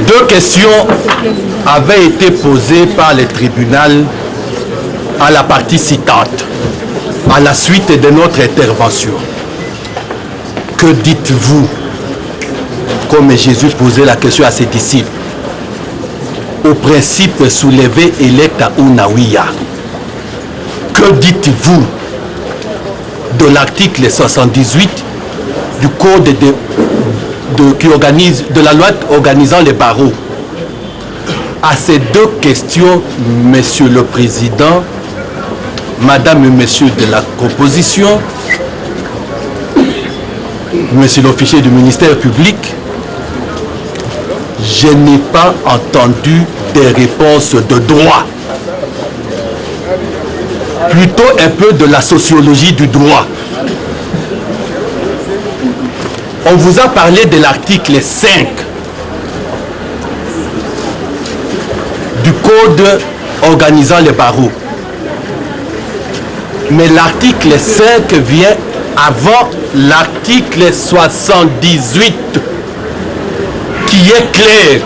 Deux questions avaient été posées par le tribunal à la partie citante, à la suite de notre intervention. Que dites-vous, comme Jésus posait la question à ses disciples, au principe soulevé electa unawiya? Que dites-vous de l'article 78 du code de la loi organisant les barreaux? À ces deux questions, Monsieur le Président, Madame et Monsieur de la composition, Monsieur l'officier du ministère public, je n'ai pas entendu des réponses de droit. Plutôt un peu de la sociologie du droit. On vous a parlé de l'article 5 du code organisant les barreaux. Mais l'article 5 vient avant l'article 78 qui est clair.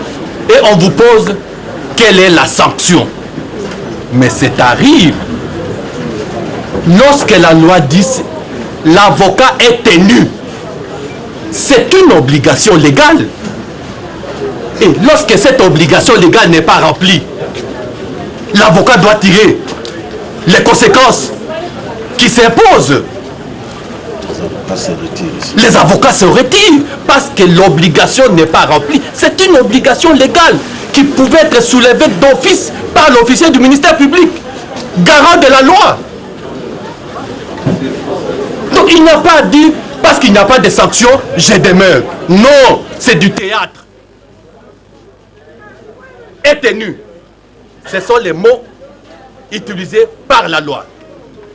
Et on vous pose quelle est la sanction. Mais c'est arrive. Lorsque la loi dit l'avocat est tenu, c'est une obligation légale. Et lorsque cette obligation légale n'est pas remplie, l'avocat doit tirer les conséquences qui s'imposent. Les avocats se retirent parce que l'obligation n'est pas remplie. C'est une obligation légale qui pouvait être soulevée d'office par l'officier du ministère public, garant de la loi. Donc il n'a pas dit, parce qu'il n'y a pas de sanction, je demeure. Non, c'est du théâtre. Est tenu. Ce sont les mots utilisés par la loi,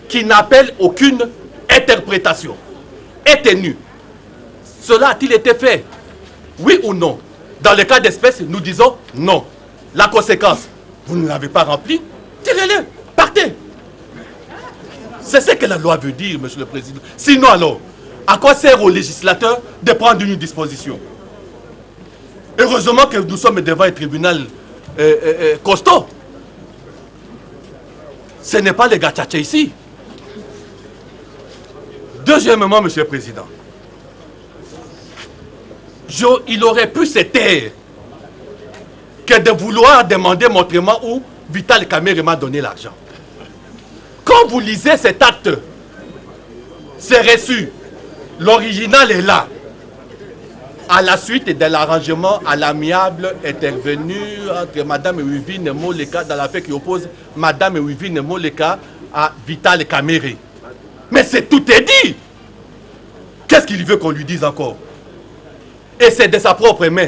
qui n'appellent aucune interprétation. Est tenu. Cela a-t-il été fait? Oui ou non? Dans le cas d'espèce, nous disons non. La conséquence, vous ne l'avez pas rempli, tirez-le, partez. C'est ce que la loi veut dire, Monsieur le Président. Sinon alors, à quoi sert au législateur de prendre une disposition? Heureusement que nous sommes devant un tribunal costaud. Ce n'est pas les gachachés ici. Deuxièmement, Monsieur le Président, il aurait pu se taire que de vouloir demander montrement où Vital Kamerhe m'a donné l'argent. Quand vous lisez cet acte, c'est reçu. L'original est là. À la suite de l'arrangement à l'amiable intervenu entre Madame Wivine Moleka dans l'affaire qui oppose Madame Wivine Moleka à Vital Kamerhe. Mais c'est tout est dit. Qu'est-ce qu'il veut qu'on lui dise encore? Et c'est de sa propre main.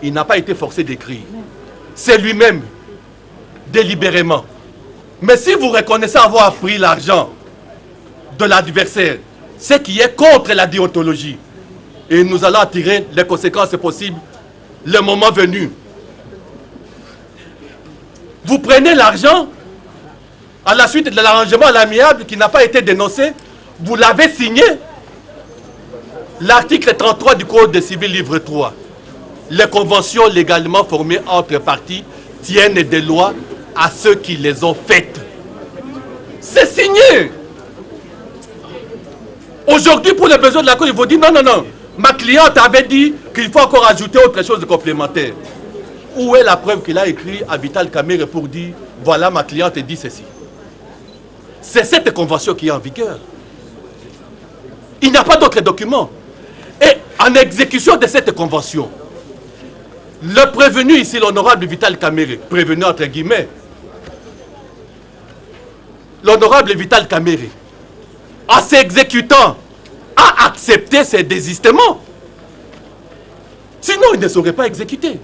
Il n'a pas été forcé d'écrire. C'est lui-même, délibérément. Mais si vous reconnaissez avoir pris l'argent de l'adversaire, ce qui est contre la déontologie, et nous allons tirer les conséquences possibles le moment venu. Vous prenez l'argent à la suite de l'arrangement à l'amiable qui n'a pas été dénoncé, vous l'avez signé. L'article 33 du Code civil, livre 3. Les conventions légalement formées entre parties tiennent des lois à ceux qui les ont faites. C'est signé. Aujourd'hui, pour les besoins de la Cour, il faut dire non, non, non. Ma cliente avait dit qu'il faut encore ajouter autre chose de complémentaire. Où est la preuve qu'il a écrit à Vital Kamerhe pour dire voilà, ma cliente dit ceci? C'est cette convention qui est en vigueur. Il n'y a pas d'autres documents. Et en exécution de cette convention, le prévenu ici, l'honorable Vital Kamerhe, prévenu entre guillemets, l'honorable Vital Kamerhe, en s'exécutant, a accepté ses désistements. Sinon, il ne serait pas exécuté.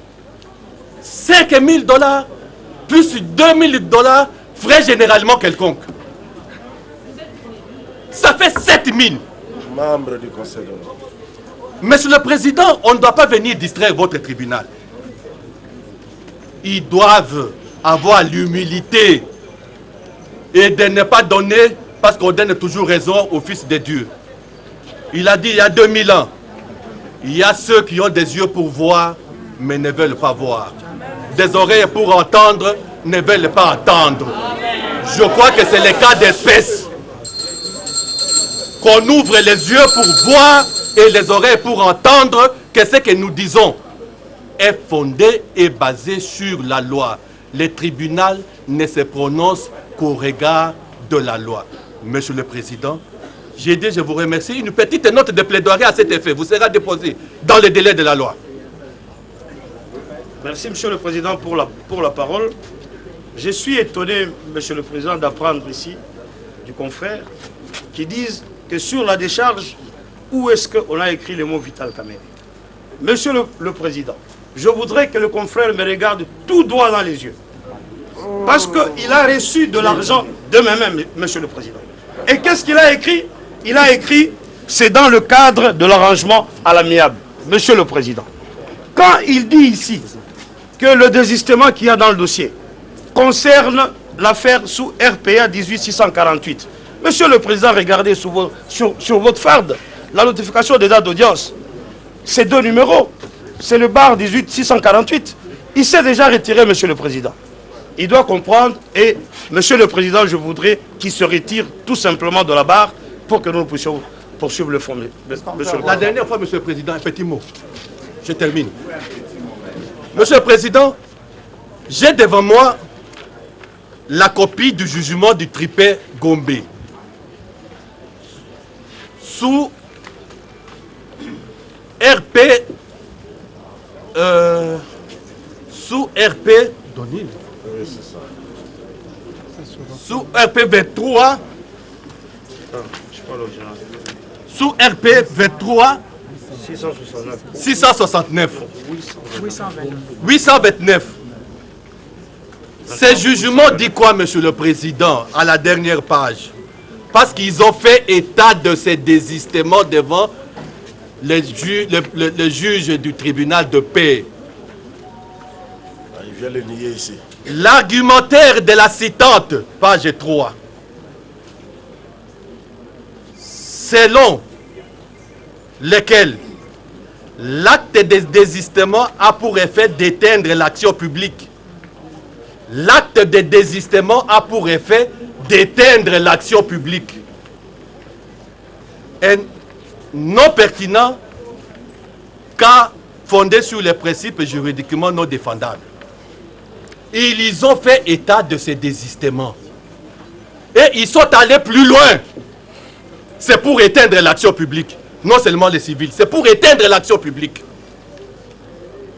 5 000 $ plus 2 000 $ frais généralement quelconque. Ça fait 7 000. Membre du Conseil de l'ordre. Monsieur le Président, on ne doit pas venir distraire votre tribunal. Ils doivent avoir l'humilité et de ne pas donner, parce qu'on donne toujours raison au Fils de Dieu. Il a dit il y a 2000 ans, il y a ceux qui ont des yeux pour voir mais ne veulent pas voir. Des oreilles pour entendre, ne veulent pas entendre. Je crois que c'est le cas d'espèce. Qu'on ouvre les yeux pour voir et les oreilles pour entendre que ce que nous disons est fondé et basé sur la loi. Le tribunal ne se prononce qu'au regard de la loi. Monsieur le Président, j'ai dit, je vous remercie. Une petite note de plaidoirie à cet effet vous sera déposée dans le délai de la loi. Merci, Monsieur le Président, pour la parole. Je suis étonné, Monsieur le Président, d'apprendre ici du confrère qui disent que sur la décharge, où est-ce qu'on a écrit le mot Vital Kamerhe? Monsieur le Président, je voudrais que le confrère me regarde tout droit dans les yeux. Parce qu'il a reçu de l'argent de même, Monsieur le Président. Et qu'est-ce qu'il a écrit? Il a écrit, c'est dans le cadre de l'arrangement à l'amiable. Monsieur le Président, quand il dit ici que le désistement qu'il y a dans le dossier concerne l'affaire sous RPA 18648, Monsieur le Président, regardez sur votre farde la notification des dates d'audience. Ces deux numéros, c'est le bar 18648. Il s'est déjà retiré, Monsieur le Président. Il doit comprendre et, Monsieur le Président, je voudrais qu'il se retire tout simplement de la barre pour que nous puissions poursuivre le fond. La dernière fois, Monsieur le Président, un petit mot. Je termine. Monsieur le Président, j'ai devant moi la copie du jugement du tripé Gombe. Sous RP, sous RP 23, sous RP 23, 669, 829. Ces jugements dit quoi, Monsieur le Président, à la dernière page? Parce qu'ils ont fait état de ces désistements devant le juge du tribunal de paix. Il vient le nier ici. L'argumentaire de la citante, page 3. Selon lequel l'acte de désistement a pour effet d'éteindre l'action publique. L'acte de désistement a pour effet d'éteindre l'action publique. Et non pertinent car fondé sur les principes juridiquement non défendables. Ils ont fait état de ces désistements. Et ils sont allés plus loin. C'est pour éteindre l'action publique. Non seulement les civils, c'est pour éteindre l'action publique.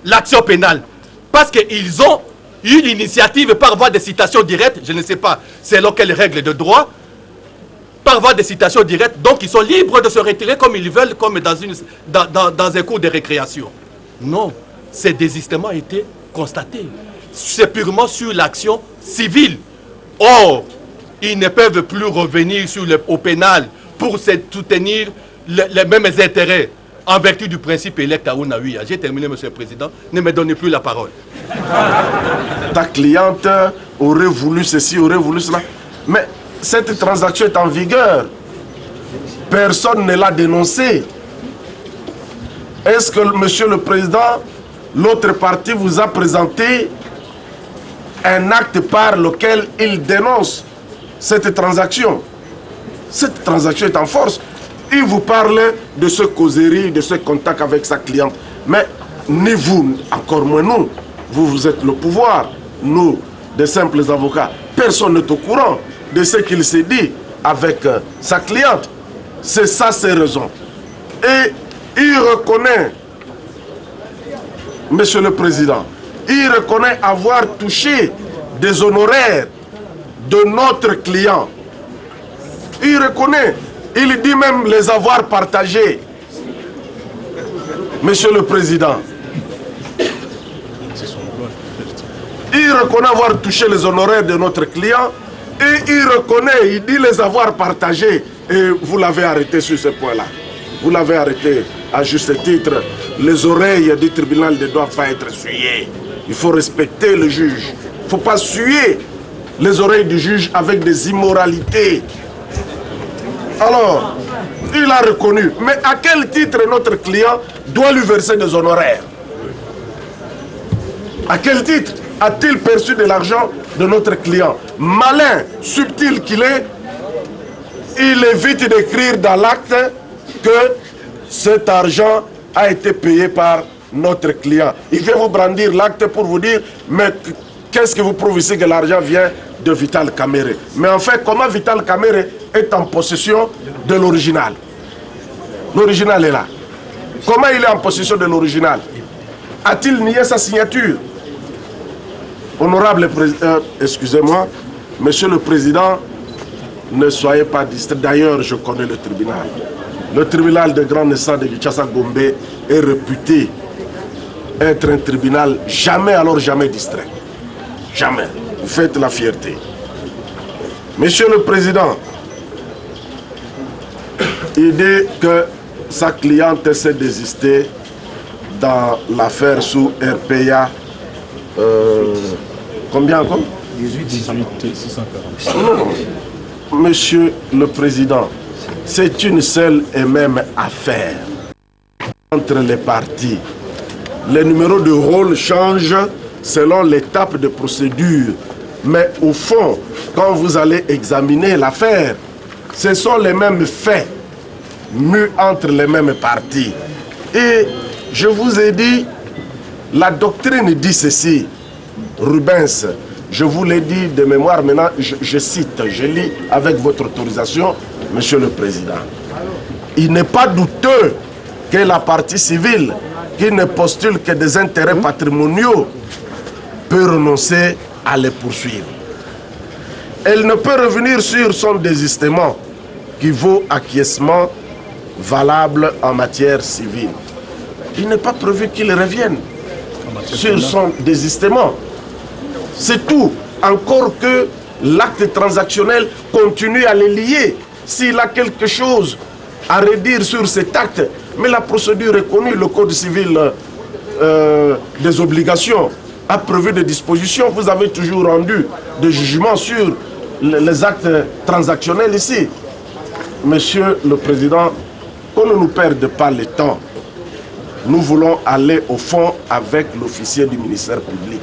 L'action pénale. Parce qu'ils ont eu l'initiative par voie de citation directe, je ne sais pas selon quelles règles de droit, par voie de citation directe, donc ils sont libres de se retirer comme ils veulent, comme dans un cours de récréation. Non, ces désistements ont été constatés. C'est purement sur l'action civile. Or, ils ne peuvent plus revenir au pénal pour soutenir les mêmes intérêts en vertu du principe électa ou naouia. J'ai terminé, Monsieur le Président. Ne me donnez plus la parole. Ta cliente aurait voulu ceci, aurait voulu cela. Mais cette transaction est en vigueur. Personne ne l'a dénoncée. Est-ce que, Monsieur le Président, l'autre partie vous a présenté un acte par lequel il dénonce cette transaction? Cette transaction est en force. Il vous parle de ce causerie, de ce contact avec sa cliente. Mais ni vous, encore moins nous, vous êtes le pouvoir. Nous, des simples avocats, personne n'est au courant de ce qu'il s'est dit avec sa cliente. C'est ça ses raisons. Et il reconnaît, Monsieur le Président, il reconnaît avoir touché des honoraires de notre client. Il reconnaît, il dit même les avoir partagés. Monsieur le Président, il reconnaît avoir touché les honoraires de notre client et il reconnaît, il dit les avoir partagés. Et vous l'avez arrêté sur ce point-là. Vous l'avez arrêté à juste titre. Les oreilles du tribunal ne doivent pas être souillées. Il faut respecter le juge. Il ne faut pas souiller les oreilles du juge avec des immoralités. Alors, il a reconnu. Mais à quel titre notre client doit lui verser des honoraires? À quel titre a-t-il perçu de l'argent de notre client? Malin, subtil qu'il est, il évite d'écrire dans l'acte que cet argent a été payé par notre client. Il vient vous brandir l'acte pour vous dire, mais qu'est-ce qui vous prouve ici que l'argent vient de Vital Kamerhe? Mais en fait, comment Vital Kamerhe est en possession de l'original? L'original est là. Comment il est en possession de l'original? A-t-il nié sa signature? Honorable président, excusez-moi, monsieur le président, ne soyez pas distrait. D'ailleurs, je connais le tribunal. Le tribunal de grande instance de Kinshasa-Gombe est réputé être un tribunal jamais, alors jamais distrait. Jamais. Vous faites la fierté. Monsieur le président, il dit que sa cliente s'est désistée dans l'affaire sous RPA. Combien encore? 18 640. Non, monsieur le président, c'est une seule et même affaire entre les parties. Les numéros de rôle changent selon l'étape de procédure. Mais au fond, quand vous allez examiner l'affaire, ce sont les mêmes faits mus entre les mêmes parties. Et je vous ai dit, la doctrine dit ceci. Rubens, je vous l'ai dit de mémoire, maintenant je cite, je lis avec votre autorisation, monsieur le président. Il n'est pas douteux que la partie civile, qui ne postule que des intérêts patrimoniaux, peut renoncer à les poursuivre. Elle ne peut revenir sur son désistement, qui vaut acquiescement valable en matière civile. Il n'est pas prévu qu'il revienne sur son désistement. C'est tout. Encore que l'acte transactionnel continue à les lier. S'il a quelque chose à redire sur cet acte, mais la procédure est connue, le Code civil des obligations a prévu des dispositions. Vous avez toujours rendu des jugements sur les actes transactionnels ici. Monsieur le Président, qu'on ne nous perde pas le temps. Nous voulons aller au fond avec l'officier du ministère public.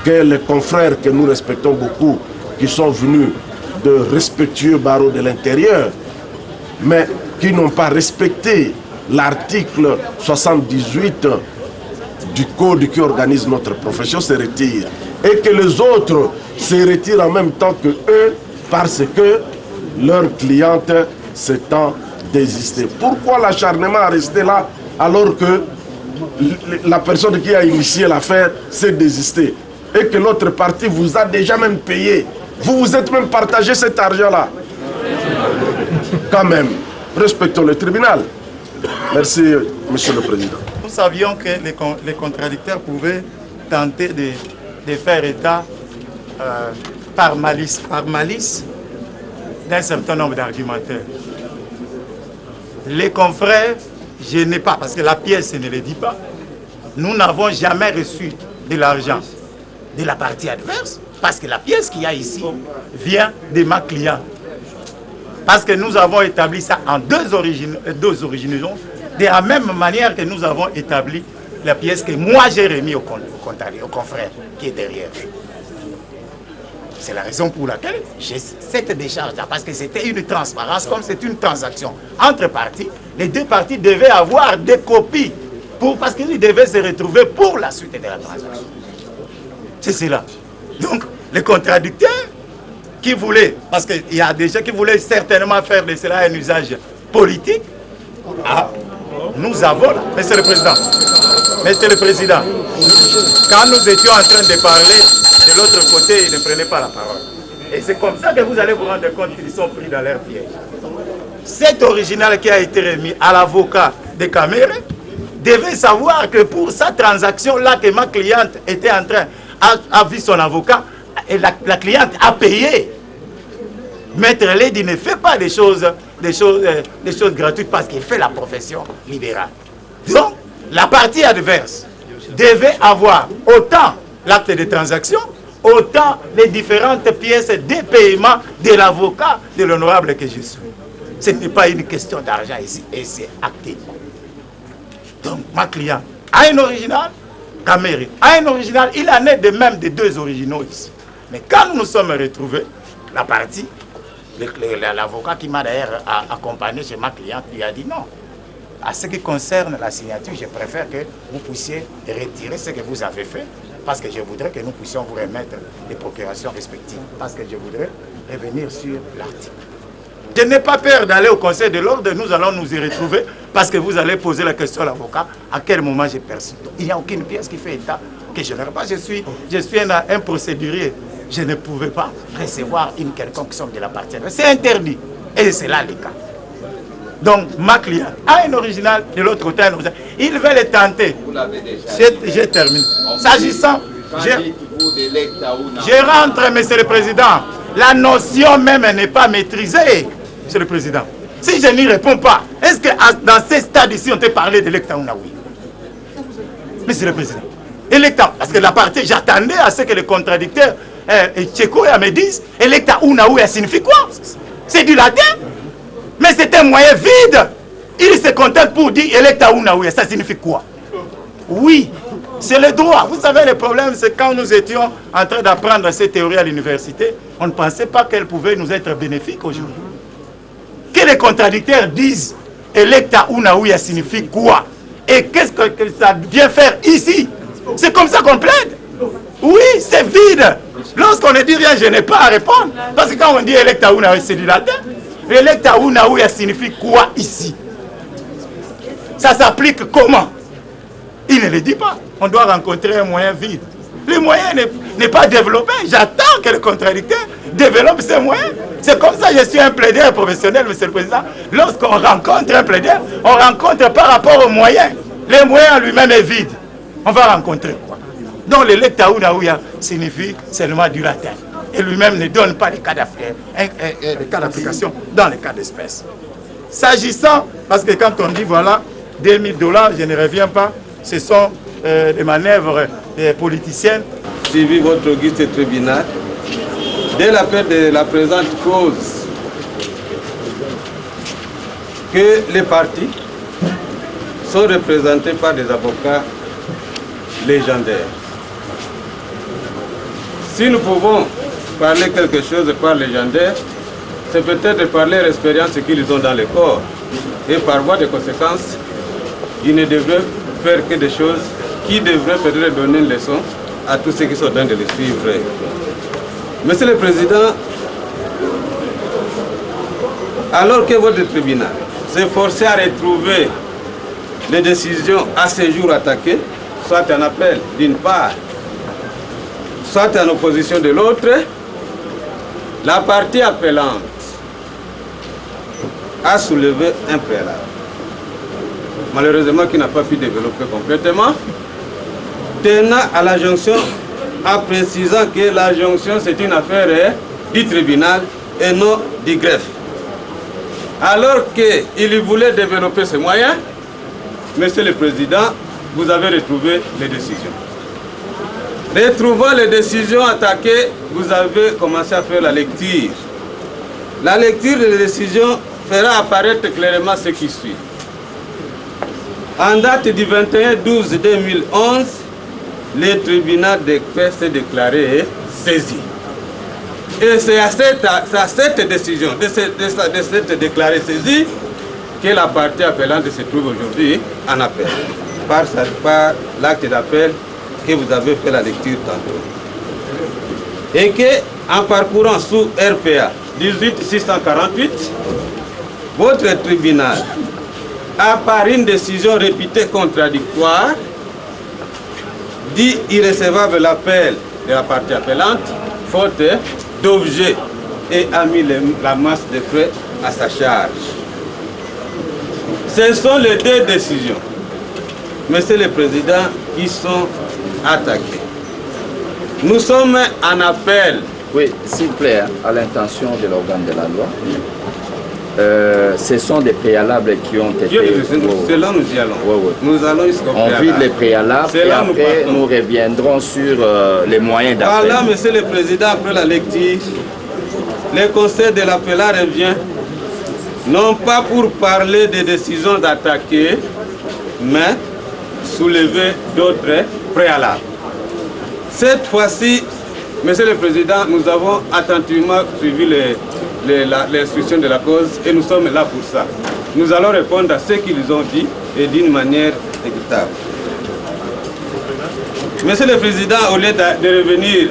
Que les confrères que nous respectons beaucoup, qui sont venus de respectueux barreaux de l'intérieur, mais qui n'ont pas respecté l'article 78 du code qui organise notre profession, se retirent. Et que les autres se retirent en même temps que eux, parce que leur cliente s'étant désistée. Pourquoi l'acharnement a resté là alors que la personne qui a initié l'affaire s'est désistée et que l'autre partie vous a déjà même payé? Vous vous êtes même partagé cet argent-là. Quand même, respectons le tribunal. Merci, monsieur le président. Nous savions que les contradicteurs pouvaient tenter de faire état par malice d'un certain nombre d'argumentaires. Les confrères, je n'ai pas, parce que la pièce ne le dit pas, nous n'avons jamais reçu de l'argent de la partie adverse, parce que la pièce qu'il y a ici vient de ma cliente. Parce que nous avons établi ça en deux origines, de la même manière que nous avons établi la pièce que moi j'ai remis au confrère qui est derrière. C'est la raison pour laquelle j'ai cette décharge-là, parce que c'était une transparence, comme c'est une transaction entre parties. Les deux parties devaient avoir des copies, parce qu'ils devaient se retrouver pour la suite de la transaction. C'est cela. Donc, les contradicteurs qui voulaient, parce qu'il y a des gens qui voulaient certainement faire de cela un usage politique, nous avons là, Monsieur le Président, quand nous étions en train de parler, de l'autre côté, ils ne prenaient pas la parole. Et c'est comme ça que vous allez vous rendre compte qu'ils sont pris dans leur piège. Cet original qui a été remis à l'avocat de Kamerhe devait savoir que pour sa transaction-là que ma cliente était en train, a vu son avocat, et la cliente a payé. Maître Lady ne fait pas des choses gratuites parce qu'il fait la profession libérale. Donc, la partie adverse devait avoir autant l'acte de transaction, autant les différentes pièces de paiement de l'avocat de l'honorable que je suis. Ce n'est pas une question d'argent ici, et c'est acté. Donc, ma cliente a un original, Kamere a un original, il en est de même de 2 originaux ici. Mais quand nous nous sommes retrouvés, la partie, l'avocat qui m'a d'ailleurs accompagné chez ma cliente lui a dit non. À ce qui concerne la signature, je préfère que vous puissiez retirer ce que vous avez fait parce que je voudrais que nous puissions vous remettre les procurations respectives parce que je voudrais revenir sur l'article. Je n'ai pas peur d'aller au Conseil de l'ordre, nous allons nous y retrouver parce que vous allez poser la question à l'avocat à quel moment j'ai perçu. Il n'y a aucune pièce qui fait état que je n'aurais pas. Je suis un procédurier. Je ne pouvais pas recevoir une quelconque somme de la partie. C'est interdit. Et c'est là le cas. Donc, ma cliente a un original, de l'autre côté un original. Il veut le tenter. Vous l'avez déjà. J'ai terminé. S'agissant... Je rentre, monsieur le président. La notion même n'est pas maîtrisée, monsieur le président. Si je n'y réponds pas, est-ce que dans ces stades ici, on peut parler d'électa Ounaoui? Monsieur le président. Électa, parce que la partie, j'attendais à ce que les contradicteurs Tchékoya me disent électa Ounaoui, ça signifie quoi? C'est du latin. Mais c'est un moyen vide. Il se contente pour dire électa Ounaoui, ça signifie quoi? Oui, c'est le droit. Vous savez, le problème, c'est quand nous étions en train d'apprendre ces théories à l'université, on ne pensait pas qu'elles pouvaient nous être bénéfiques aujourd'hui. Que les contradicteurs disent électa Ounaoui signifie quoi? Et qu'est-ce que ça vient faire ici? C'est comme ça qu'on plaide. Oui, c'est vide. Lorsqu'on ne dit rien, je n'ai pas à répondre. Parce que quand on dit électa Ounaoui, c'est du latin. Électa Ounaoui signifie quoi ici? Ça s'applique comment? Il ne le dit pas. On doit rencontrer un moyen vide. Le moyen n'est pas développé. J'attends que le contradicteur développe ses moyens. C'est comme ça que je suis un plaider professionnel, monsieur le président. Lorsqu'on rencontre un plaider, on rencontre par rapport aux moyens. Le moyen lui-même est vide. On va rencontrer quoi? Donc l'électa Ounaouia signifie seulement du latin. Et lui-même ne donne pas les cas d'application dans les cas d'espèce. S'agissant, parce que quand on dit voilà, $2000, je ne reviens pas, ce sont des manœuvres politiciennes. Suivi votre auguste tribunal, dès l'appel de la présente cause, que les partis sont représentés par des avocats légendaires. Si nous pouvons parler quelque chose par légendaire, c'est peut-être par leur expérience qu'ils ont dans le corps. Et par voie de conséquence, ils ne devraient faire que des choses qui devraient peut-être donner une leçon à tous ceux qui sont en train de les suivre. Monsieur le Président, alors que votre tribunal s'est forcé à retrouver les décisions à ce jour attaquées, soit en appel d'une part, soit en opposition de l'autre, la partie appellante a soulevé un préalable, malheureusement qui n'a pas pu développer complètement, tenant à la jonction, en précisant que la jonction c'est une affaire du tribunal et non du greffe. Alors qu'il voulait développer ses moyens, Monsieur le Président, vous avez retrouvé les décisions. Retrouvant les décisions attaquées, vous avez commencé à faire la lecture. La lecture des décisions fera apparaître clairement ce qui suit. En date du 21/12/2011, le tribunal de paix s'est déclaré saisi. Et c'est à cette décision, de cette déclarée saisie, que la partie appellante se trouve aujourd'hui en appel, par l'acte d'appel que vous avez fait la lecture tantôt. Et que, en parcourant sous RPA 18648, votre tribunal a par une décision répétée contradictoire dit irrecevable l'appel de la partie appellante, faute d'objet, et a mis la masse de frais à sa charge. Ce sont les deux décisions, Monsieur le Président, qui sont attaquées. Nous sommes en appel. Oui, s'il vous plaît, à l'intention de l'organe de la loi. Ce sont des préalables qui ont été... C'est là nous y allons. Oui, oui. Nous allons jusqu'au préalable. On vide les préalables et après nous reviendrons sur les moyens d'appel. Voilà, Monsieur le Président, après la lecture, le conseil de l'appelant revient, non pas pour parler des décisions d'attaquer, mais soulevé d'autres préalables. Cette fois-ci, Monsieur le Président, nous avons attentivement suivi l'instruction de la cause et nous sommes là pour ça. Nous allons répondre à ce qu'ils ont dit et d'une manière équitable. Monsieur le Président, au lieu de revenir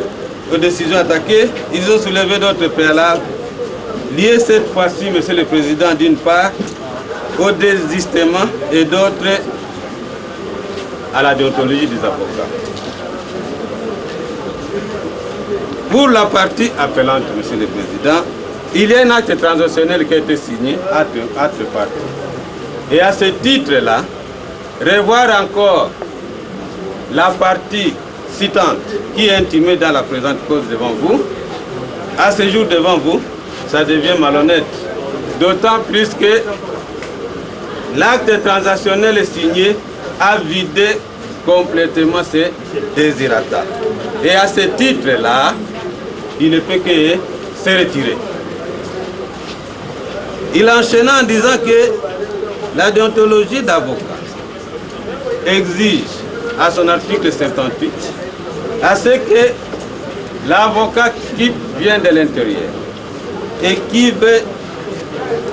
aux décisions attaquées, ils ont soulevé d'autres préalables liés cette fois-ci, Monsieur le Président, d'une part au désistement et d'autres à la déontologie des avocats. Pour la partie appelante, Monsieur le Président, il y a un acte transactionnel qui a été signé entre parties. Et à ce titre-là, revoir encore la partie citante qui est intimée dans la présente cause devant vous, à ce jour devant vous, ça devient malhonnête. D'autant plus que l'acte transactionnel signé a vidé complètement ses désirata. Et à ce titre-là, il ne peut que se retirer. Il enchaîne en disant que la déontologie d'avocat exige à son article 78 à ce que l'avocat qui vient de l'intérieur et qui veut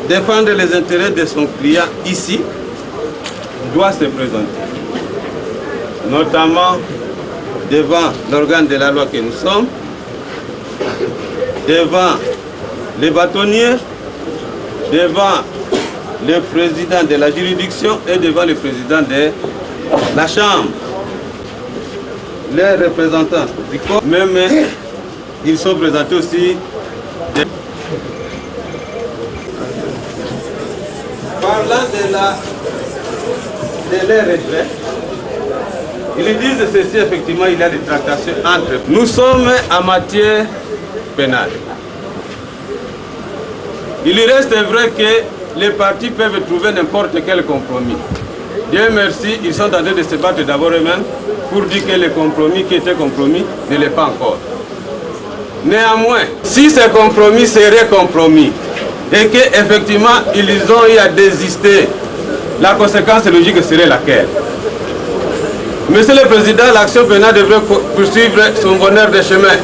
défendre les intérêts de son client ici doit se présenter, notamment devant l'organe de la loi que nous sommes, devant les bâtonniers, devant le président de la juridiction et devant le président de la Chambre. Les représentants du corps, même ils sont présentés aussi. Parlant de leur retrait, ils disent ceci, effectivement, il y a des tractations entre. Nous sommes en matière pénale. Il reste vrai que les partis peuvent trouver n'importe quel compromis. Dieu merci, ils sont en train de se battre d'abord eux-mêmes pour dire que le compromis qui était compromis ne l'est pas encore. Néanmoins, si ce compromis serait compromis et qu'effectivement ils ont eu à désister, la conséquence logique serait laquelle? Monsieur le Président, l'action pénale devrait poursuivre son bonheur de chemin.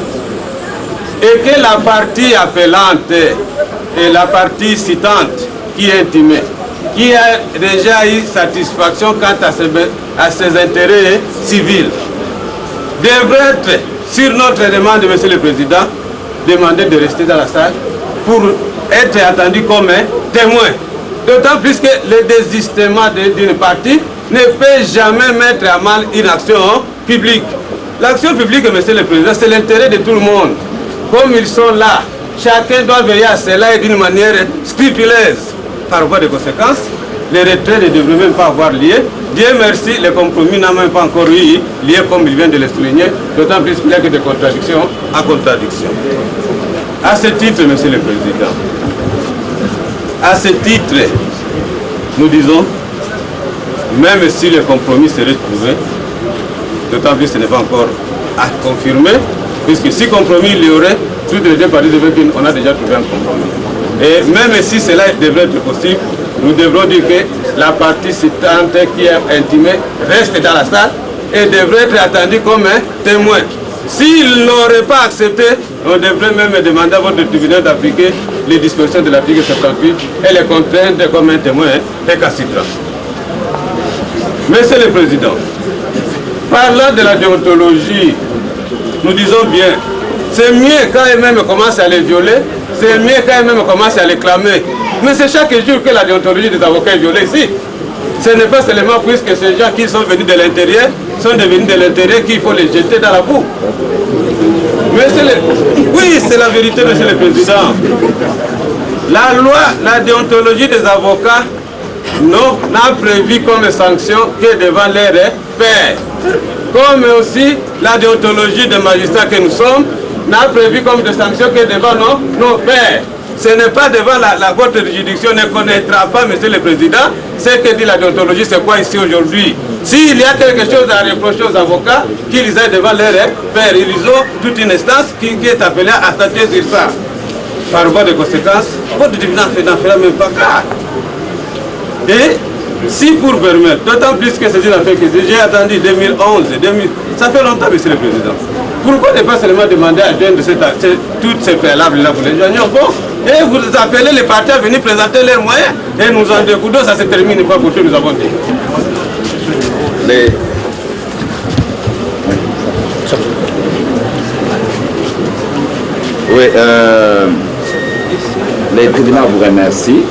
Et que la partie appelante et la partie citante qui est intimée, qui a déjà eu satisfaction quant à ses intérêts civils, devrait être, sur notre demande, Monsieur le Président, demander de rester dans la salle pour être attendu comme témoin. D'autant plus que le désistement d'une partie ne peut jamais mettre à mal une action publique. L'action publique, Monsieur le Président, c'est l'intérêt de tout le monde. Comme ils sont là, chacun doit veiller à cela et d'une manière scrupuleuse. Par voie de conséquence, les retraits ne devraient même pas avoir lieu. Dieu merci, le compromis n'a même pas encore eu lieu comme il vient de le souligner, d'autant plus qu'il n'y a que de contradiction à contradiction. À ce titre, Monsieur le Président, à ce titre, nous disons, même si le compromis serait trouvé, d'autant plus que ce n'est pas encore à confirmer, puisque si compromis il y aurait, toutes les deux parties devraient dire qu'on a déjà trouvé un compromis. Et même si cela devrait être possible, nous devrons dire que la partie citante qui est intimée reste dans la salle et devrait être attendue comme un témoin. S'il n'aurait pas accepté, on devrait même demander à votre tribunal d'appliquer les dispositions de l'article 78 et les contraindre comme un témoin récalcitrant. Monsieur le Président, parlant de la déontologie, nous disons bien, c'est mieux quand eux-mêmes commencent à les violer, c'est mieux quand eux-mêmes commencent à les clamer. Mais c'est chaque jour que la déontologie des avocats est violée ici. Ce n'est pas seulement puisque ces gens qui sont venus de l'intérieur sont devenus de l'intérieur qu'il faut les jeter dans la boue. Oui, c'est la vérité, Monsieur le Président. La loi, la déontologie des avocats n'a prévu comme sanction que devant leurs pairs. Comme aussi la déontologie des magistrats que nous sommes n'a prévu comme de sanction que devant nos pairs. Ce n'est pas devant votre juridiction, ne connaîtra pas, Monsieur le Président, ce que dit la déontologie, c'est quoi ici aujourd'hui. S'il y a quelque chose à reprocher aux avocats, qu'ils aillent devant leurs pairs, ils ont toute une instance qui est appelée à statuer sur ça. Par voie de conséquence, votre tribunal n'en fera même pas cas. Et Si pour permettre, d'autant plus que c'est une affaire que j'ai attendu 2011, ça fait longtemps, monsieur le Président. Pourquoi ne pas seulement demander à joindre toutes ces préalables-là pour les joignons? Bon, et vous appelez les partis à venir présenter leurs moyens, et nous en découdons, ça se termine pas pour tout, nous avons dit. Oui, les tribunaux vous remercient.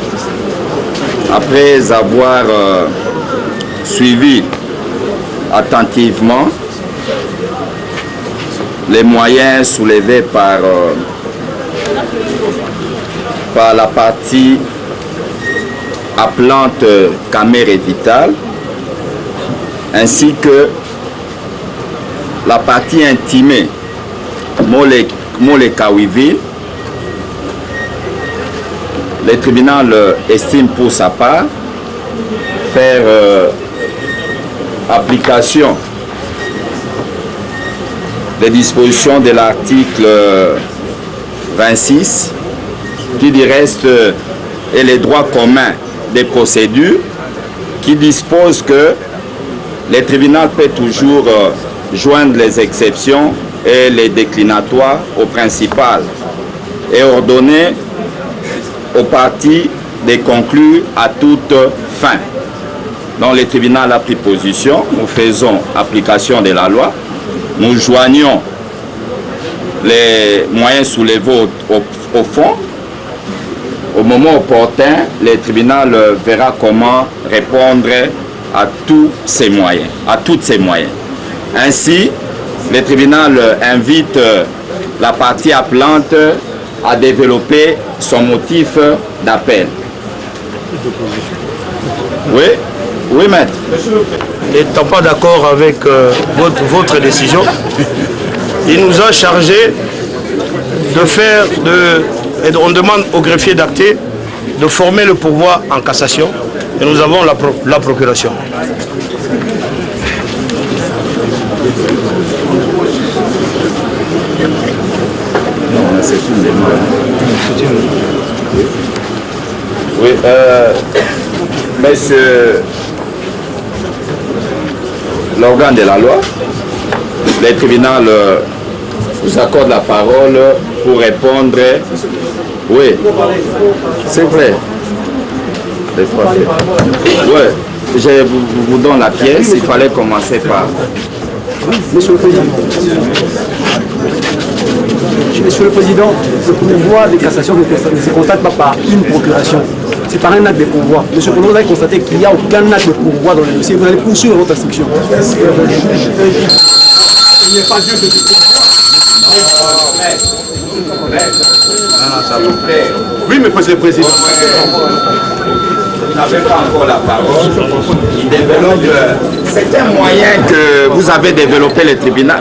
Après avoir suivi attentivement les moyens soulevés par la partie appelante Camère et Vital, ainsi que la partie intimée Molekawiville, le tribunal estime pour sa part faire application des dispositions de l'article 26 qui du reste est les droits communs des procédures, qui dispose que le tribunal peut toujours joindre les exceptions et les déclinatoires au principal et ordonner aux parties de conclure à toute fin. Donc le tribunal a pris position, nous faisons application de la loi, nous joignons les moyens soulevés au fond. Au moment opportun, le tribunal verra comment répondre à tous ces moyens, Ainsi, le tribunal invite la partie appelante à développer son motif d'appel. Oui, maître. N'étant pas d'accord avec votre décision, il nous a chargé de faire et on demande au greffier d'acter de former le pourvoi en cassation et nous avons la procuration. Non, c'est une demande. Oui, monsieur l'organe de la loi, le tribunal vous accorde la parole pour répondre. Oui, c'est vrai. Oui, je vous donne la pièce, il fallait commencer par... Monsieur le Président. Monsieur le Président, le pouvoir de cassation ne se constate pas par une procuration, c'est par un acte de pouvoir. Monsieur le Président, vous avez constaté qu'il n'y a aucun acte de pouvoir dans le dossier. Vous allez poursuivre votre instruction. Oui, mais monsieur le Président. Vous n'avez pas encore la parole. Il développe. C'est un moyen que vous avez développé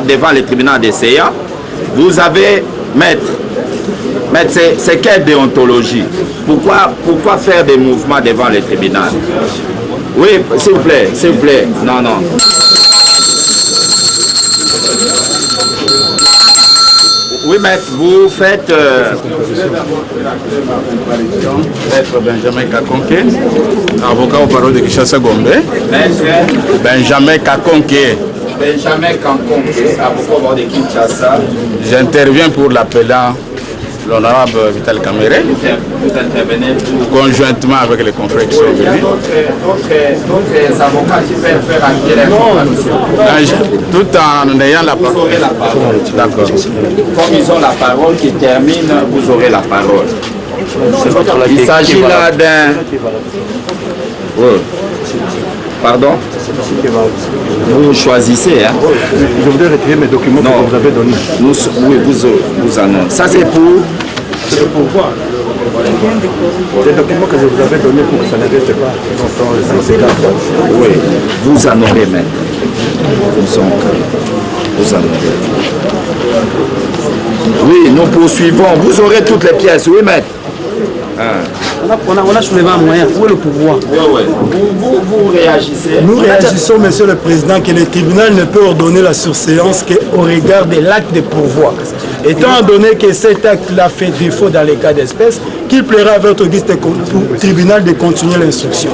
devant le tribunal des CA. Vous avez, maître, c'est quelle déontologie? Pourquoi faire des mouvements devant le tribunal? Oui, s'il vous plaît, non. Oui, maître, vous faites... Maître Benjamin Kakonke, avocat au barreau de Kinshasa Gombe. Maître Benjamin Kakonke. Avocat au barreau de Kinshasa. J'interviens pour l'appelant, l'honorable Vital Kamere. Vous intervenez conjointement avec les confrères qui sont venus. Il y a d'autres avocats qui peuvent faire acquérir l'information. Tout en ayant la parole. Vous aurez la parole. D'accord. Comme ils ont la parole qui termine, vous aurez la parole. Il s'agit là d'un... Oui. Pardon? Vous choisissez, hein? Je voudrais retirer mes documents que vous avez donnés. Oui, vous annoncez. Ça, c'est pour... C'est le pouvoir. Les documents que je vous avais donnés pour que ça ne reste pas longtemps. Oui, vous en aurez même. Vous en aurez. Oui, nous poursuivons. Vous aurez toutes les pièces. Oui, maître. On a soulevé un moyen. Où est le pouvoir? Oui. Vous réagissez. Nous réagissons, Monsieur le Président, que le tribunal ne peut ordonner la surséance qu'au regard de l'acte de pourvoi. Étant donné que cet acte-là fait défaut dans les cas d'espèce, qu'il plaira à votre tribunal de continuer l'instruction.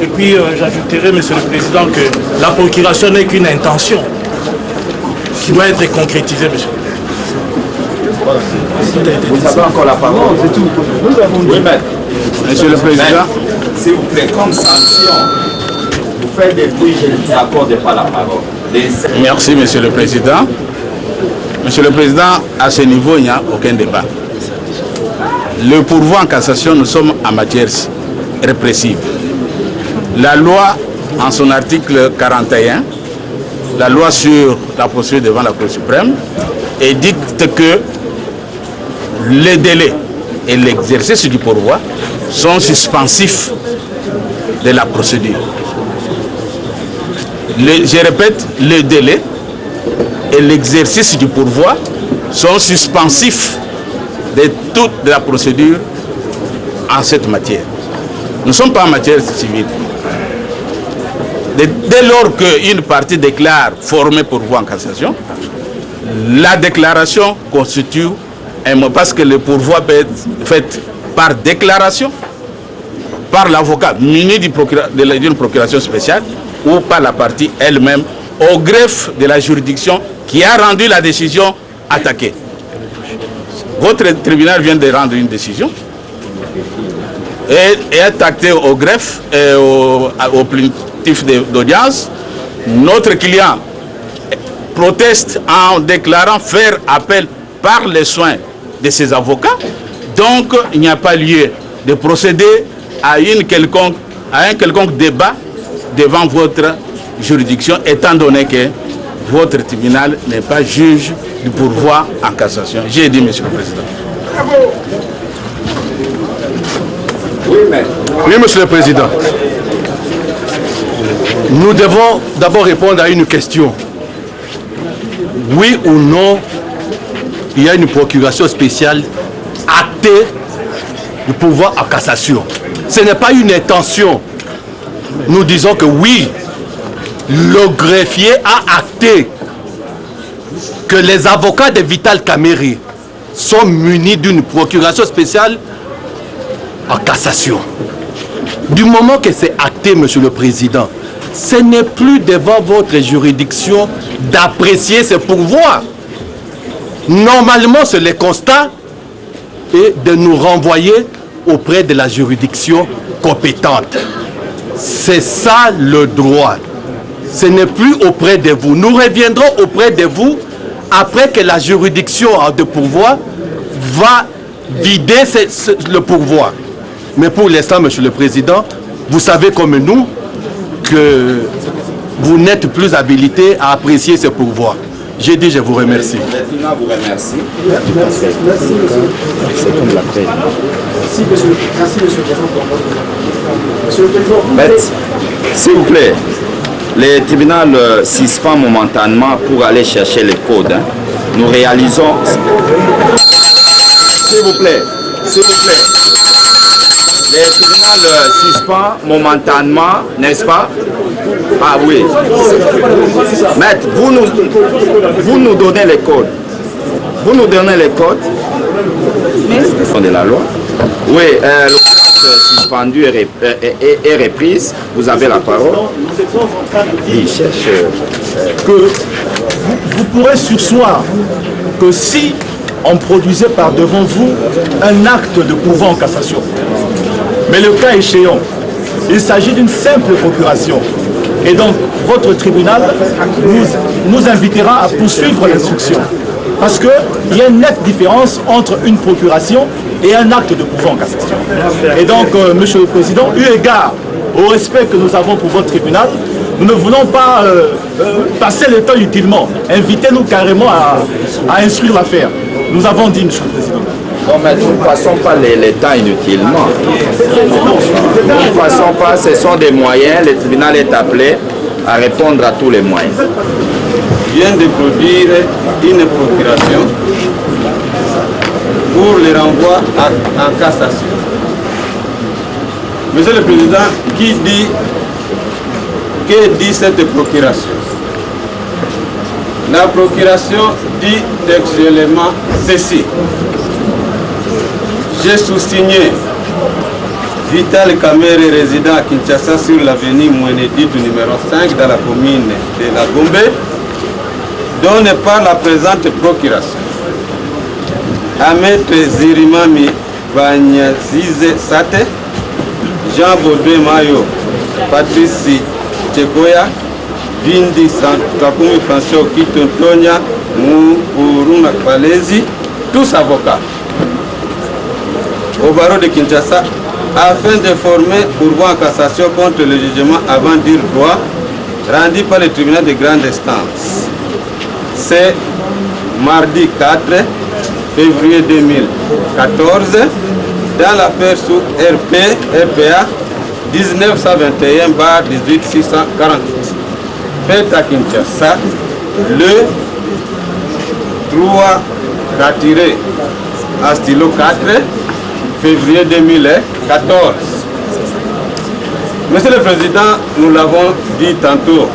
Et puis j'ajouterai, Monsieur le Président, que la procuration n'est qu'une intention qui doit être concrétisée, Monsieur le Président. Vous avez encore la parole, c'est tout. Oui, maître. Monsieur le Président, s'il vous plaît, comme sanction, vous faites des bruits, je ne vous accorde pas la parole. Merci, Monsieur le Président. Monsieur le Président, à ce niveau, il n'y a aucun débat. Le pourvoi en cassation, nous sommes en matière répressive. La loi, en son article 41, la loi sur la procédure devant la Cour suprême, édicte que les délais et l'exercice du pourvoi sont suspensifs de la procédure. Je répète, le délai et l'exercice du pourvoi sont suspensifs de toute la procédure en cette matière. Nous ne sommes pas en matière civile. Dès lors qu'une partie déclare former pourvoi en cassation, la déclaration constitue un mot, parce que le pourvoi peut être fait par déclaration, par l'avocat muni d'une procuration spéciale ou par la partie elle-même au greffe de la juridiction qui a rendu la décision attaquée. Votre tribunal vient de rendre une décision et est acté au greffe et au plaintif d'audience. Notre client proteste en déclarant faire appel par les soins de ses avocats. Donc, il n'y a pas lieu de procéder à un quelconque débat devant votre juridiction, étant donné que votre tribunal n'est pas juge du pourvoi en cassation. J'ai dit, Monsieur le Président. Oui, Monsieur le Président. Nous devons d'abord répondre à une question. Oui ou non, il y a une procuration spéciale actée du pouvoir en cassation. Ce n'est pas une intention. Nous disons que oui, le greffier a acté que les avocats de Vital Kamerhe sont munis d'une procuration spéciale en cassation. Du moment que c'est acté, Monsieur le Président, ce n'est plus devant votre juridiction d'apprécier ce pouvoir. Normalement, c'est le constat et de nous renvoyer auprès de la juridiction compétente. C'est ça le droit. Ce n'est plus auprès de vous. Nous reviendrons auprès de vous après que la juridiction de pourvoi va vider le pourvoi. Mais pour l'instant, Monsieur le Président, vous savez comme nous que vous n'êtes plus habilité à apprécier ce pourvoi. J'ai dit, je vous remercie. Maintenant, vous remercie. Merci, monsieur. Merci, monsieur le Président. S'il vous plaît, le tribunal suspend momentanément pour aller chercher les codes. Hein. Nous réalisons... S'il vous plaît, s'il vous plaît. Le tribunal suspend momentanément, n'est-ce pas? Ah oui. Maître, vous nous donnez les codes. Vous nous donnez les codes de la loi. Oui, l'audience suspendue est reprise. Vous avez la parole. Il cherche que vous pourrez surseoir que si on produisait par devant vous un acte de pourvoi en cassation, mais le cas échéant, il s'agit d'une simple procuration. Et donc, votre tribunal nous invitera à poursuivre l'instruction. Parce qu'il y a une nette différence entre une procuration et un acte de pourvoi en cassation. Et donc, Monsieur le Président, eu égard au respect que nous avons pour votre tribunal, nous ne voulons pas passer le temps utilement. Invitez-nous carrément à instruire l'affaire. Nous avons dit, Monsieur le Président. Non, mais nous ne passons pas les temps inutilement. Nous ne passons pas, ce sont des moyens. Le tribunal est appelé à répondre à tous les moyens. Vient de produire une procuration pour le renvoi en cassation. Monsieur le Président, que dit cette procuration? La procuration dit textuellement ceci. J'ai sous-signé Vital Kamere, résident à Kinshasa sur l'avenue Mouenedi du numéro 5 dans la commune de la Gombe, donné par la présente procuration à Maître Zirimami Banyazize Sate, Jean Baudouin Mayo, Patrice Tchekoya, Vindi Takumi Francio Kitontonia, Muruna Palezi, tous avocats, au barreau de Kinshasa, afin de former pourvoi en cassation contre le jugement avant dire droit rendu par le tribunal de grande instance. C'est mardi 4 février 2014 dans l'affaire sous RPA 1921/18648 faite à Kinshasa le 3 retiré à stylo 4 février 2014. Monsieur le Président, nous l'avons dit tantôt,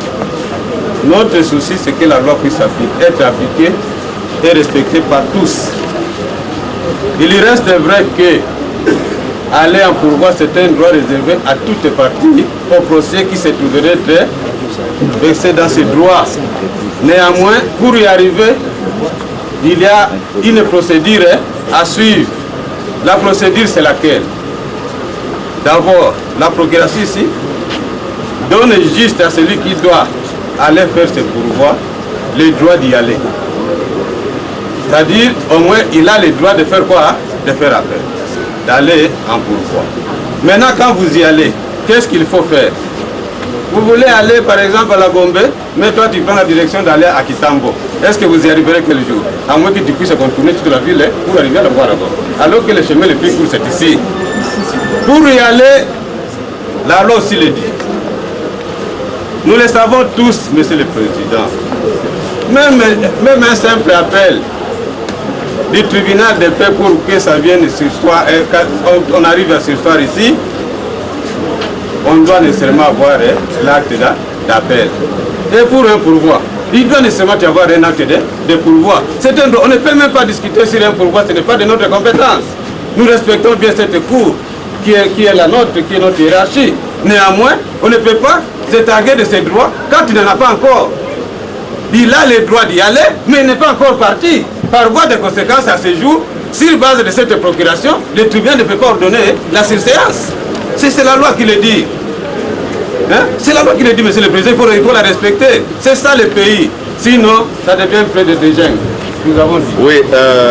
notre souci c'est que la loi puisse être appliquée et respectée par tous. Il reste vrai que aller en pourvoi c'est un droit réservé à toutes parties au procès qui se trouverait très vexé dans ses droits. Néanmoins, pour y arriver, il y a une procédure à suivre. La procédure, c'est laquelle? D'abord, la procuration ici donne juste à celui qui doit aller faire ses pourvois le droit d'y aller. C'est-à-dire, au moins, il a le droit de faire quoi? De faire appel, d'aller en pourvoi. Maintenant, quand vous y allez, qu'est-ce qu'il faut faire? Vous voulez aller, par exemple, à la Gombe, mais toi, tu prends la direction d'aller à Kitambo. Est-ce que vous y arriverez quel jour? À moins que tu puisses contourner toute la ville pour arriver à la voir là-bas. Alors que le chemin le plus court, c'est ici. Pour y aller, la loi aussi le dit. Nous le savons tous, Monsieur le Président. Même un simple appel du tribunal de paix pour que ça vienne sur soi, on arrive à sur soi ici, on doit nécessairement avoir l'acte d'appel. Et pour un pourvoi, il doit nécessairement y avoir un acte de pourvoi. On ne peut même pas discuter sur un pourvoi, ce n'est pas de notre compétence. Nous respectons bien cette cour qui est la nôtre, qui est notre hiérarchie. Néanmoins, on ne peut pas se targuer de ses droits quand il n'en a pas encore. Il a le droit d'y aller, mais il n'est pas encore parti. Par voie de conséquence, à ce jour, sur base de cette procuration, le tribunal ne peut pas ordonner la surséance. C'est la loi qui le dit. Hein? C'est la loi qui le dit, Monsieur le Président, il faut la respecter. C'est ça le pays. Sinon, ça devient près de dégène. Nous avons dit. Oui,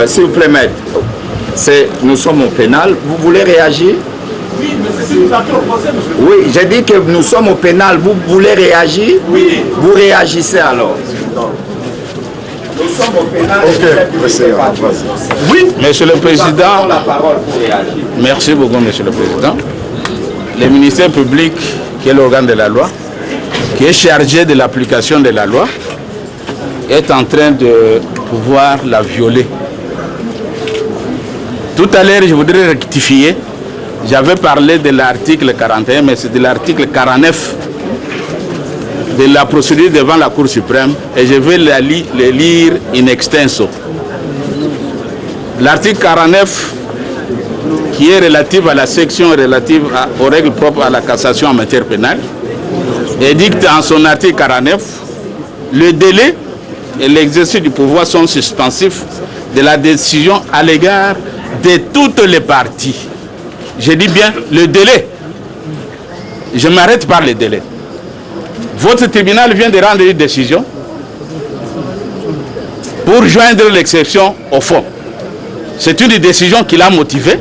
s'il vous plaît, maître. Nous sommes au pénal. Vous voulez réagir? Oui, mais c'est une affaire au procès, monsieur. Oui, j'ai dit que nous sommes au pénal. Vous voulez réagir? Oui. Vous réagissez alors. Nous sommes au pénal. Oui, Monsieur le Président. La parole pour réagir. Merci beaucoup, Monsieur le Président. Le ministère public, qui est l'organe de la loi, qui est chargé de l'application de la loi, est en train de pouvoir la violer. Tout à l'heure, je voudrais rectifier. J'avais parlé de l'article 41, mais c'est de l'article 49 de la procédure devant la Cour suprême, et je vais le lire in extenso. L'article 49, qui est relative à la section relative aux règles propres à la cassation en matière pénale, édicte en son article 49, le délai et l'exercice du pouvoir sont suspensifs de la décision à l'égard de toutes les parties. Je dis bien le délai. Je m'arrête par le délai. Votre tribunal vient de rendre une décision pour joindre l'exception au fond. C'est une décision qu'il a motivée.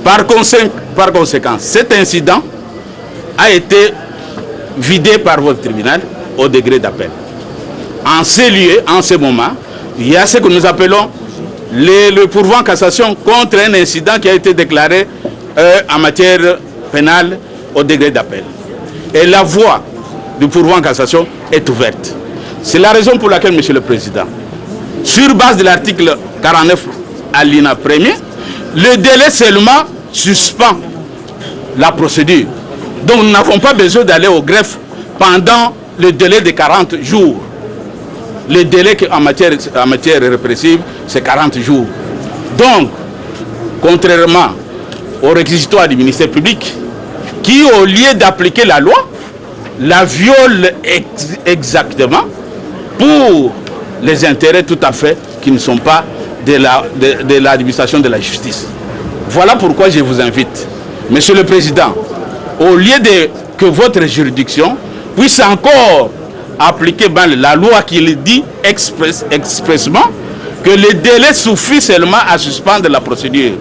Par conséquent, cet incident a été vidé par votre tribunal au degré d'appel. En ces lieux, en ce moment, il y a ce que nous appelons le pourvoi en cassation contre un incident qui a été déclaré en matière pénale au degré d'appel. Et la voie du pourvoi en cassation est ouverte. C'est la raison pour laquelle, Monsieur le Président, sur base de l'article 49 alinéa 1er, le délai seulement suspend la procédure. Donc nous n'avons pas besoin d'aller au greffe pendant le délai de 40 jours. Le délai en matière répressive, c'est 40 jours. Donc, contrairement au réquisitoire du ministère public qui, au lieu d'appliquer la loi, la viole exactement pour les intérêts tout à fait qui ne sont pas de l'administration de la justice. Voilà pourquoi je vous invite, Monsieur le Président, au lieu que votre juridiction puisse encore appliquer la loi qui le dit expressément, que le délai suffit seulement à suspendre la procédure.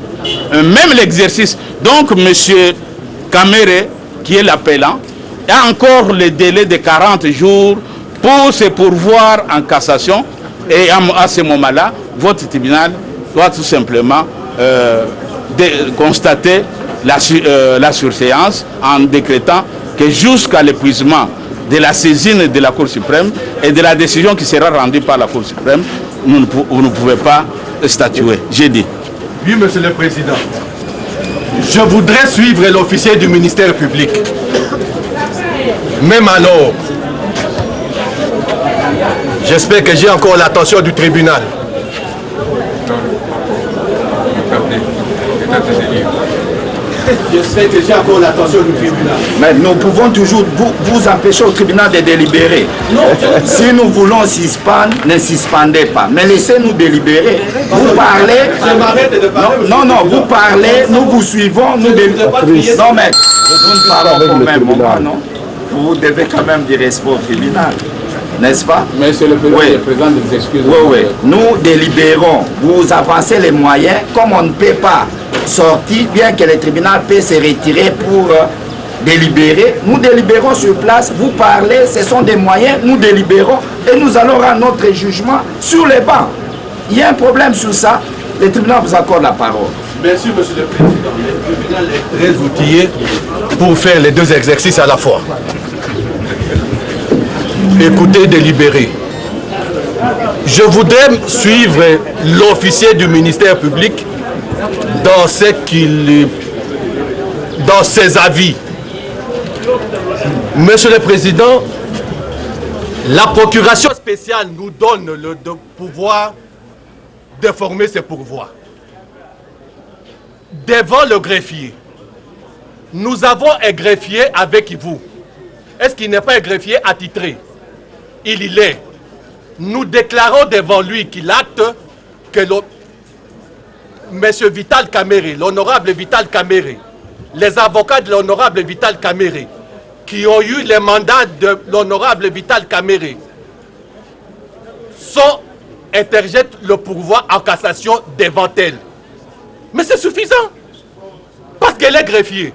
Même l'exercice. Donc, M. Kamere, qui est l'appelant, a encore le délai de 40 jours pour se pourvoir en cassation. Et à ce moment-là, votre tribunal doit tout simplement constater la surséance en décrétant que jusqu'à l'épuisement de la saisine de la Cour suprême et de la décision qui sera rendue par la Cour suprême, vous ne pouvez pas statuer. J'ai dit. Oui, Monsieur le Président. Je voudrais suivre l'officier du ministère public. Même alors, j'espère que j'ai encore l'attention du tribunal. J'espère que j'ai encore l'attention du tribunal. Mais nous pouvons toujours vous empêcher au tribunal de délibérer. Non. Si nous voulons suspendre, ne suspendez pas. Mais laissez-nous délibérer. Vous parlez. Non, vous parlez, nous vous suivons, nous délibérons. Non, mais nous ne parlons pas au même moment, non? Vous devez quand même dire respect au tribunal. N'est-ce pas? Monsieur le Président, oui. Le Président des excuses. Oui. Nous délibérons. Vous avancez les moyens. Comme on ne peut pas sortir, bien que le tribunal peut se retirer pour délibérer, nous délibérons sur place. Vous parlez, ce sont des moyens. Nous délibérons et nous allons rendre notre jugement sur les bancs. Il y a un problème sur ça. Le tribunal vous accorde la parole. Merci, Monsieur le Président. Le tribunal est très outillé pour faire les deux exercices à la fois. Écoutez, délibérer. Je voudrais suivre l'officier du ministère public dans ses avis. Monsieur le Président, la procuration spéciale nous donne le pouvoir de former ces pourvois. Devant le greffier, nous avons un greffier avec vous. Est-ce qu'il n'est pas un greffier attitré? Il y est. Nous déclarons devant lui qu'il acte que M. Vital Kamere, l'honorable Vital Kamere, les avocats de l'honorable Vital Kamere, qui ont eu les mandats de l'honorable Vital Kamere, interjettent le pourvoi en cassation devant elle. Mais c'est suffisant. Parce qu'elle est greffier.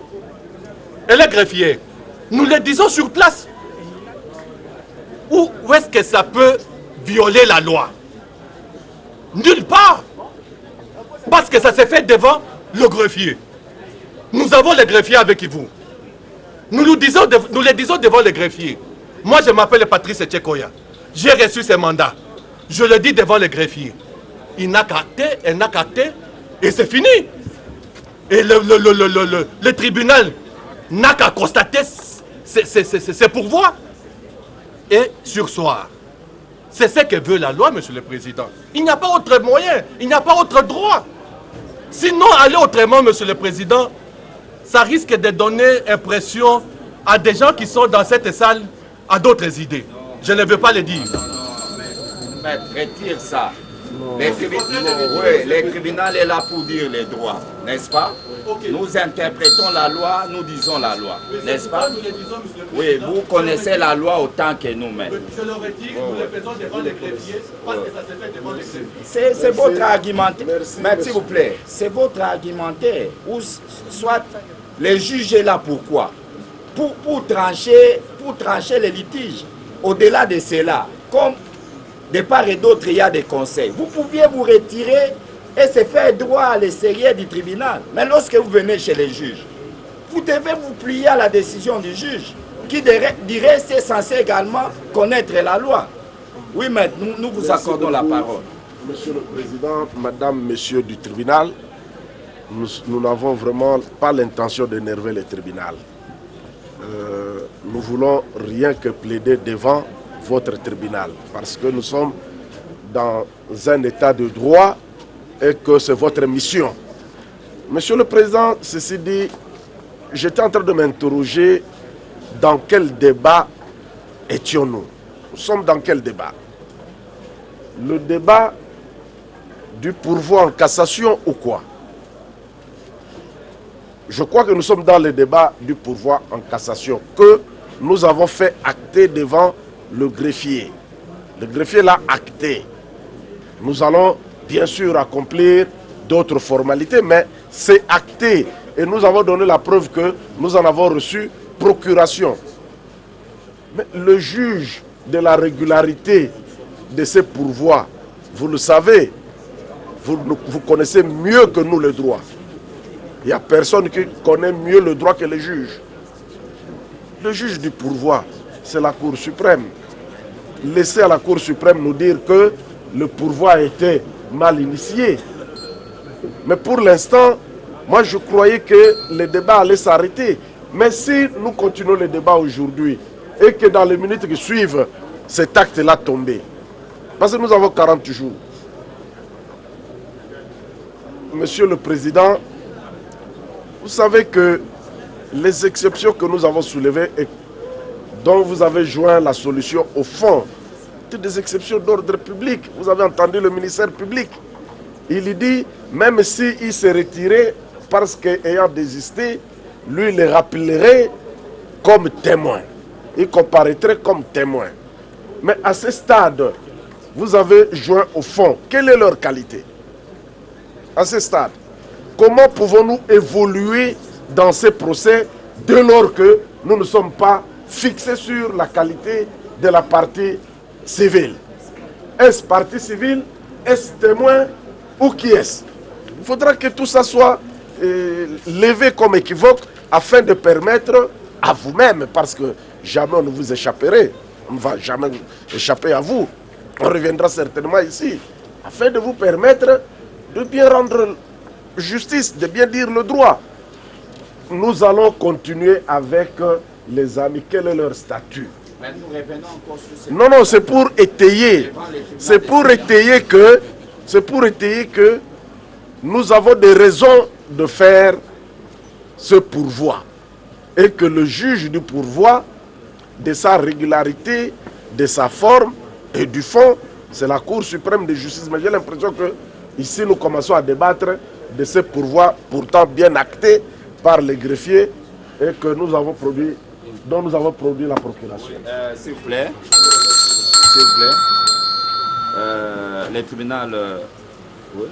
Elle est greffière. Nous le disons sur place. Où est-ce que ça peut violer la loi? Nulle part. Parce que ça s'est fait devant le greffier. Nous avons le greffier avec vous. Nous le disons devant le greffier. Moi, je m'appelle Patrice Tchekoya. J'ai reçu ce mandat. Je le dis devant le greffier. Il n'a qu'à acter, elle n'a qu'à acter, et c'est fini. Et le tribunal n'a qu'à constater ses pourvois et sursoir. C'est ce que veut la loi, Monsieur le Président. Il n'y a pas autre moyen, il n'y a pas autre droit. Sinon, aller autrement, Monsieur le Président, ça risque de donner impression à des gens qui sont dans cette salle à d'autres idées. Je ne veux pas le dire. Maître, retire ça. Le tribunal est là pour dire les droits, n'est-ce pas? Okay. Nous interprétons la loi, nous disons la loi, n'est-ce pas? Oui, vous connaissez la loi autant que nous-mêmes. Je le retire, nous le faisons devant les greffiers, parce que ça se fait devant les greffiers. C'est votre argumentaire. Mais s'il vous plaît, c'est votre argumentaire. Ou soit les juges est là pourquoi? Pour trancher les litiges. Au-delà de cela, comme de part et d'autre, il y a des conseils. Vous pouviez vous retirer et se faire droit à l'extérieur du tribunal. Mais lorsque vous venez chez les juges, vous devez vous plier à la décision du juge, qui dirait c'est censé également connaître la loi. Oui, mais nous vous accordons la parole. Monsieur le Président, Madame, Monsieur du tribunal, nous n'avons vraiment pas l'intention d'énerver le tribunal. Nous voulons rien que plaider devant votre tribunal, parce que nous sommes dans un état de droit et que c'est votre mission. Monsieur le Président, ceci dit, j'étais en train de m'interroger dans quel débat étions-nous. Nous sommes dans quel débat? Le débat du pourvoi en cassation ou quoi? Je crois que nous sommes dans le débat du pourvoi en cassation que nous avons fait acter devant le greffier. Le greffier l'a acté. Nous allons bien sûr accomplir d'autres formalités, mais c'est acté. Et nous avons donné la preuve que nous en avons reçu procuration. Mais le juge de la régularité de ces pourvois, vous le savez, vous connaissez mieux que nous le droit. Il n'y a personne qui connaît mieux le droit que les juges. Le juge du pourvoi, c'est la Cour suprême. Laissez à la Cour suprême nous dire que le pourvoi a été mal initié. Mais pour l'instant, moi je croyais que le débat allait s'arrêter. Mais si nous continuons le débat aujourd'hui et que dans les minutes qui suivent, cet acte-là tombé, parce que nous avons 40 jours. Monsieur le Président, vous savez que les exceptions que nous avons soulevées et dont vous avez joint la solution au fond, c'est des exceptions d'ordre public. Vous avez entendu le ministère public. Il dit, même s'il s'est retiré parce qu'ayant désisté, lui il les rappellerait comme témoin. Il comparaîtrait comme témoin. Mais à ce stade, vous avez joint au fond. Quelle est leur qualité? À ce stade, comment pouvons-nous évoluer dans ces procès dès lors que nous ne sommes pas fixés sur la qualité de la partie civile? Est-ce partie civile? Est-ce témoin? Ou qui est-ce? Il faudra que tout ça soit levé comme équivoque afin de permettre à vous-même, parce que jamais on ne vous échapperait, on ne va jamais échapper à vous, on reviendra certainement ici, afin de vous permettre de bien rendre justice, de bien dire le droit. Nous allons continuer avec les amis. Quel est leur statut? Mais nous revenons encore sur ce... Non, non, c'est pour étayer. C'est pour étayer que nous avons des raisons de faire ce pourvoi. Et que le juge du pourvoi, de sa régularité, de sa forme et du fond, c'est la Cour suprême de justice. Mais j'ai l'impression que ici nous commençons à débattre de ce pourvoi pourtant bien acté par les greffiers et que nous avons produit, dont nous avons produit la procuration. S'il vous plaît. S'il vous plaît. Les tribunaux... oui.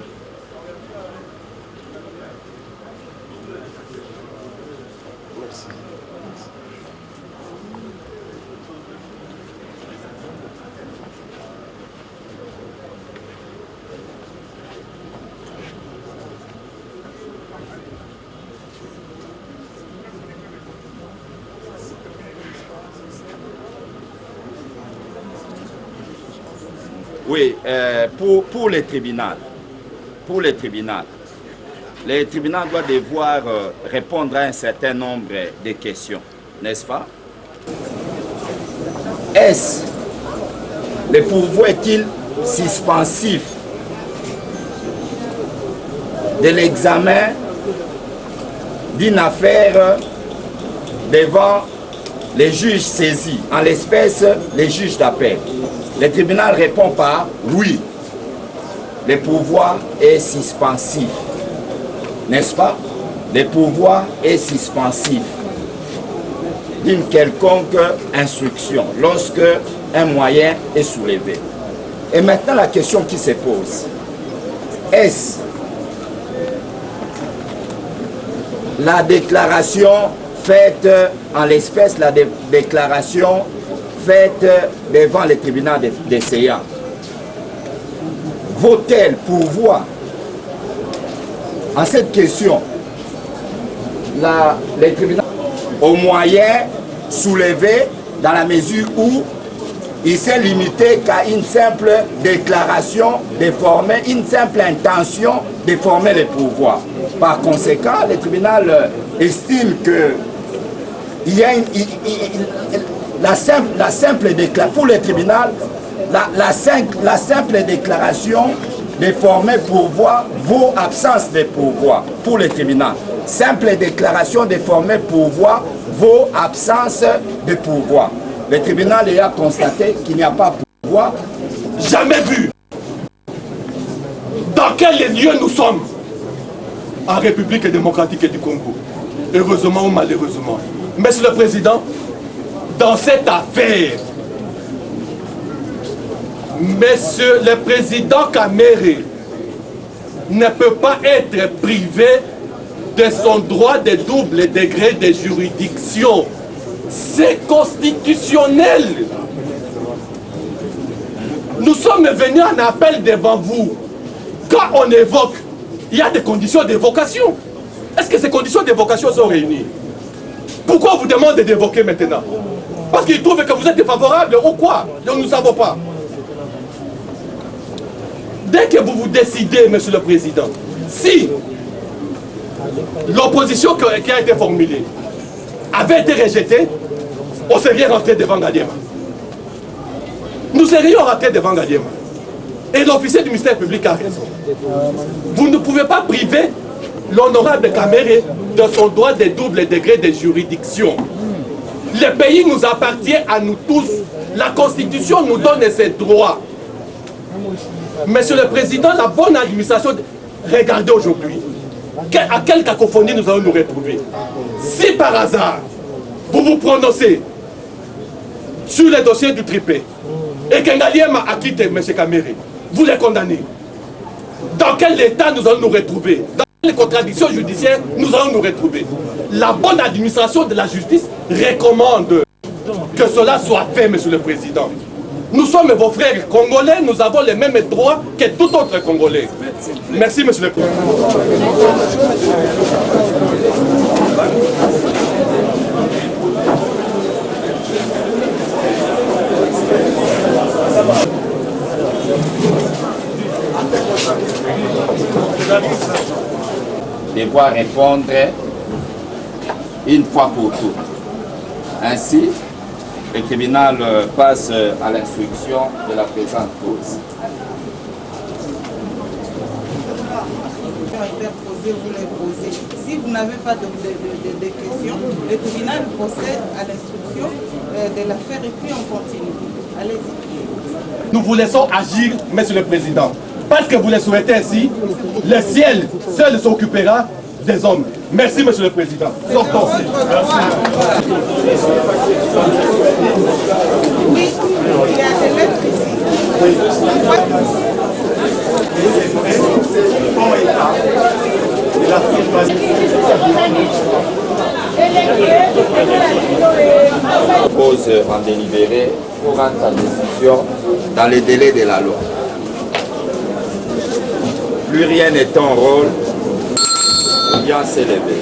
Oui, pour les tribunaux, les tribunaux doivent devoir répondre à un certain nombre de questions, n'est-ce pas? Est-ce le pourvoi est-il suspensif de l'examen d'une affaire devant les juges saisis, en l'espèce les juges d'appel? Le tribunal répond par oui. Le pouvoir est suspensif. N'est-ce pas? Le pouvoir est suspensif d'une quelconque instruction lorsque un moyen est soulevé. Et maintenant la question qui se pose, est-ce la déclaration faite en l'espèce, la déclaration faite devant les tribunaux des CA, vaut-elle pourvoi? En cette question, les tribunaux au moyen soulevé dans la mesure où il s'est limité qu'à une simple déclaration de former, une simple intention de former les pouvoirs. Par conséquent, le tribunal estime que il y a la simple déclaration, pour le tribunal, la simple déclaration de former pourvoi vaut absence de pourvoi pour le tribunal. Simple déclaration de former pourvoi vaut absence de pourvoi. Le tribunal a constaté qu'il n'y a pas pourvoi. Jamais vu. Dans quel lieu nous sommes? En République démocratique du Congo. Heureusement ou malheureusement. Monsieur le Président, dans cette affaire, Monsieur le Président Kamere ne peut pas être privé de son droit de double degré de juridiction. C'est constitutionnel. Nous sommes venus en appel devant vous. Quand on évoque, il y a des conditions d'évocation. Est-ce que ces conditions d'évocation sont réunies? Pourquoi on vous demande d'évoquer maintenant? Parce qu'ils trouvent que vous êtes défavorable ou quoi? Nous ne savons pas. Dès que vous vous décidez, Monsieur le Président, si l'opposition qui a été formulée avait été rejetée, on serait rentré devant Ngaliema. Nous serions rentrés devant Ngaliema. Et l'officier du ministère public a raison. Vous ne pouvez pas priver l'honorable Kamere de son droit de double degré de juridiction. Le pays nous appartient à nous tous. La Constitution nous donne ses droits. Monsieur le Président, la bonne administration, regardez aujourd'hui, à quelle cacophonie nous allons nous retrouver. Si par hasard, vous vous prononcez sur le dossier du tripé, et qu'Ngaliema a quitté M. Kamere, vous les condamnez. Dans quel état nous allons nous retrouver? Dans quelles contradictions judiciaires nous allons nous retrouver? La bonne administration de la justice recommande que cela soit fait, Monsieur le Président. Nous sommes vos frères congolais, nous avons les mêmes droits que tout autre Congolais. Merci, Monsieur le Président. Devoir répondre une fois pour toutes. Ainsi, le tribunal passe à l'instruction de la présente cause. Si vous n'avez pas de questions, le tribunal procède à l'instruction de l'affaire et puis on continue. Allez-y. Nous vous laissons agir, Monsieur le Président. Parce que vous le souhaitez ainsi, le ciel seul s'occupera des hommes. Merci, Monsieur le Président. Sortons. Oui, il y a des lettres Pose en délibéré pour rendre sa décision dans les délais de la loi. Plus rien n'est en rôle, l'audience est levée.